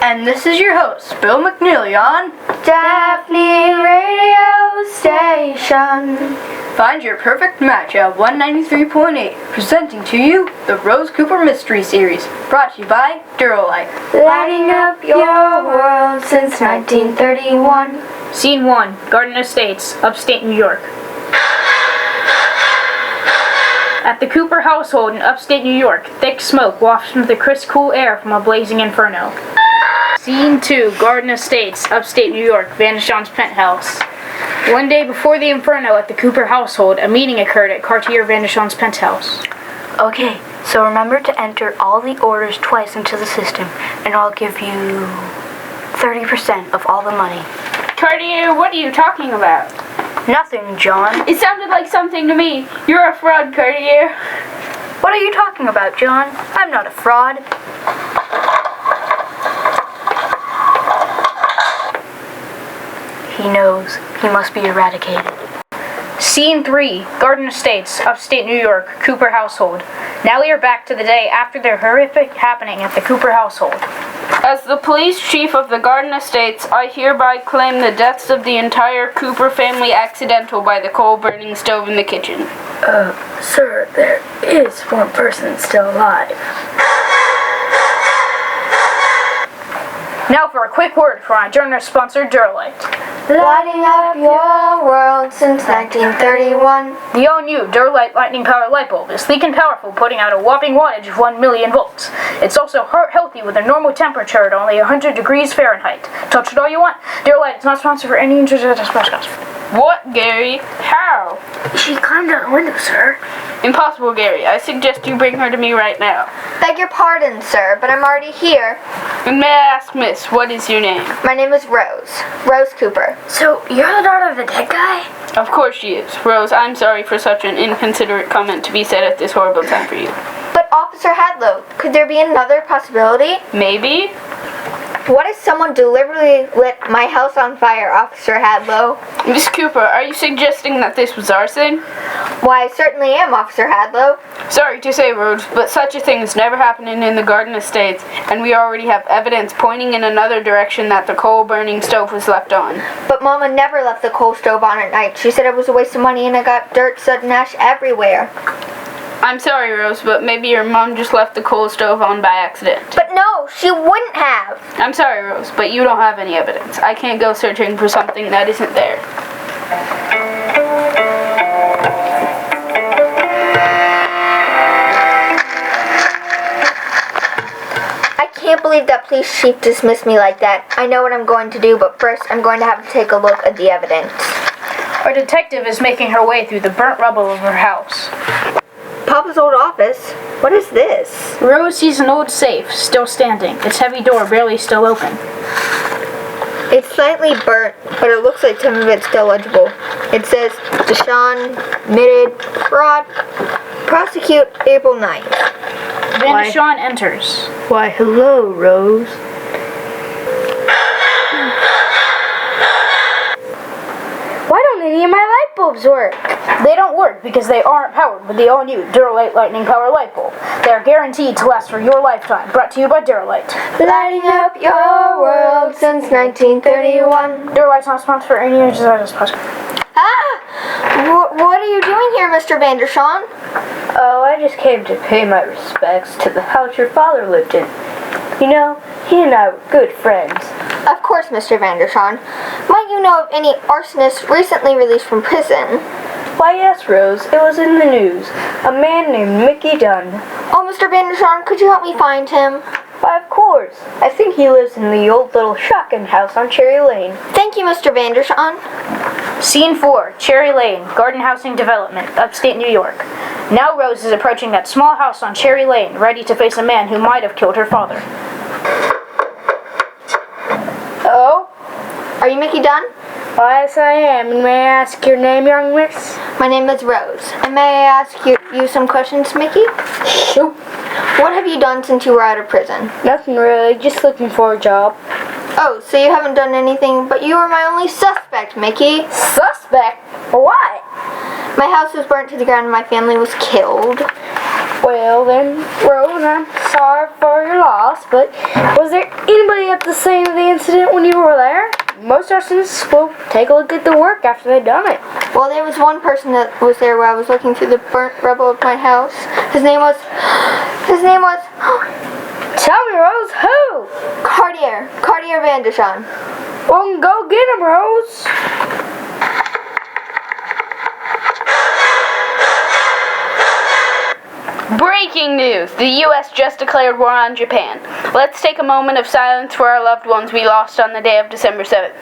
And this is your host, Bill McNeely on Daphne Radio Station. Find Your Perfect Match at 193.8, presenting to you the Rose Cooper Mystery Series, brought to you by Durolite. Lighting up your world since 1931. Scene 1, Garden Estates, upstate New York. At the Cooper household in upstate New York, thick smoke wafts from the crisp, cool air from a blazing inferno. Scene 2, Garden Estates, upstate New York, Vandeshon's penthouse. One day before the inferno at the Cooper household, a meeting occurred at Cartier Vandeshon's penthouse. Okay, so remember to enter all the orders twice into the system, and I'll give you 30% of all the money. Cartier, what are you talking about? Nothing, John. It sounded like something to me. You're a fraud, Cartier. What are you talking about, John? I'm not a fraud. He knows. He must be eradicated. Scene 3, Garden Estates, upstate New York, Cooper household. Now we are back to the day after the horrific happening at the Cooper household. As the police chief of the Garden Estates, I hereby claim the deaths of the entire Cooper family accidental by the coal-burning stove in the kitchen. Sir, there is one person still alive. Now for a quick word from our journalist sponsor, Durolite. Lighting up your world since 1931. The all-new Durolite lightning power light bulb is sleek and powerful, putting out a whopping wattage of 1 million volts. It's also heart-healthy with a normal temperature at only 100 degrees Fahrenheit. Touch it all you want. Durolite is not sponsored for any interest in this podcast. What, Gary? How? She climbed out the window, sir. Impossible, Gary. I suggest you bring her to me right now. Beg your pardon, sir, but I'm already here. And may I ask, miss, what is your name? My name is Rose. Rose Cooper. So, you're the daughter of the dead guy? Of course she is. Rose, I'm sorry for such an inconsiderate comment to be said at this horrible time for you. But Officer Hadlow, could there be another possibility? Maybe? What if someone deliberately lit my house on fire, Officer Hadlow? Miss Cooper, are you suggesting that this was arson? Why, I certainly am, Officer Hadlow. Sorry to say, Rose, but such a thing is never happening in the Garden Estates, and we already have evidence pointing in another direction that the coal-burning stove was left on. But Mama never left the coal stove on at night. She said it was a waste of money and I got dirt, soot, and ash everywhere. I'm sorry, Rose, but maybe your mom just left the coal stove on by accident. But no, she wouldn't have. I'm sorry, Rose, but you don't have any evidence. I can't go searching for something that isn't there. I can't believe that police chief dismissed me like that. I know what I'm going to do, but first I'm going to have to take a look at the evidence. Our detective is making her way through the burnt rubble of her house. Papa's old office? What is this? Rose sees an old safe, still standing, its heavy door barely still open. It's slightly burnt, but it looks like some of it's still legible. It says, Deshawn, admitted, fraud, prosecute April 9th. Vandeshon enters. Why, hello, Rose. Why don't any of my light bulbs work? They don't work because they aren't powered with the all-new Durolite lightning power light bulb. They are guaranteed to last for your lifetime. Brought to you by Durolite. Lighting up your world since 1931. Durolite's not sponsored for any interest in this podcast. What are you doing here, Mr. Vandeshon? Oh, I just came to pay my respects to the house your father lived in. You know, he and I were good friends. Of course, Mr. Vandeshon. Might you know of any arsonist recently released from prison? Why, yes, Rose, it was in the news. A man named Mickey Dunn. Oh, Mr. Vandeshon, could you help me find him? Why, of course. I think he lives in the old little shotgun house on Cherry Lane. Thank you, Mr. Vandeshon. Scene 4, Cherry Lane, Garden Housing Development, upstate New York. Now Rose is approaching that small house on Cherry Lane, ready to face a man who might have killed her father. Oh? Are you Mickey Dunn? Why, yes, I am. And may I ask your name, young miss? My name is Rose. And may I ask you some questions, Mickey? Nope. What have you done since you were out of prison? Nothing really, just looking for a job. Oh, so you haven't done anything, but you were my only suspect, Mickey. Suspect? For what? My house was burnt to the ground and my family was killed. Well then, Rose, I'm sorry for your loss, but was there anybody at the scene of the incident when you were there? Most arsonists will take a look at the work after they've done it. Well, there was one person that was there while I was looking through the burnt rubble of my house. His name was Tell me, Rose, who? Cartier Vandershan. Well, go get him, Rose. Breaking news! The U.S. just declared war on Japan. Let's take a moment of silence for our loved ones we lost on the day of December 7th.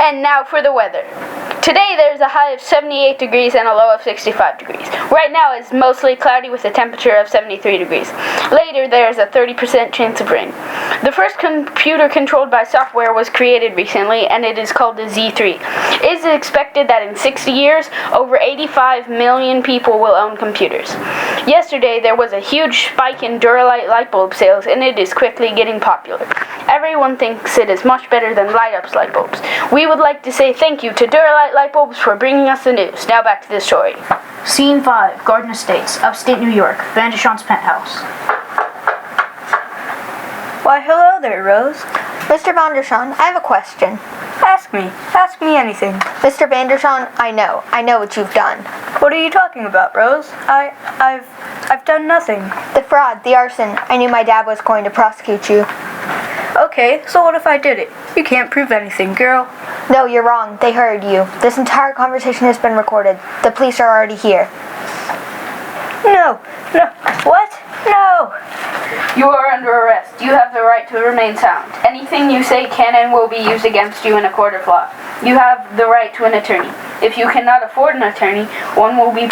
And now for the weather. Today there's a high of 78 degrees and a low of 65 degrees. Right now it's mostly cloudy with a temperature of 73 degrees. Later there is a 30% chance of rain. The first computer controlled by software was created recently and it is called the Z3. It is expected that in 60 years, over 85 million people will own computers. Yesterday there was a huge spike in Duralite light bulb sales and it is quickly getting popular. Everyone thinks it is much better than light-up light bulbs. We would like to say thank you to Duralite light bulbs for bringing us the news. Now back to the story. Scene 5, Garden Estates, upstate New York, Vandershawn's penthouse. Why, hello there, Rose. Mr. Vandershan, I have a question. Ask me anything. Mr. Vandershan, I know what you've done. What are you talking about, Rose? I've done nothing. The fraud, the arson. I knew my dad was going to prosecute you. Okay, so what if I did it? You can't prove anything, girl. No, you're wrong. They heard you. This entire conversation has been recorded. The police are already here. No, what? No! You are under arrest. You have the right to remain silent. Anything you say can and will be used against you in a court of law. You have the right to an attorney. If you cannot afford an attorney, one will be...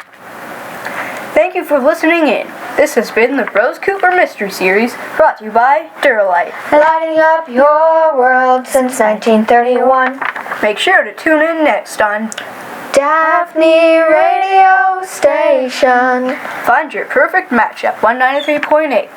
Thank you for listening in. This has been the Rose Cooper Mystery Series, brought to you by Duralite. Lighting up your world since 1931. Make sure to tune in next on Daphne Radio Station. Find Your Perfect Match at 193.8.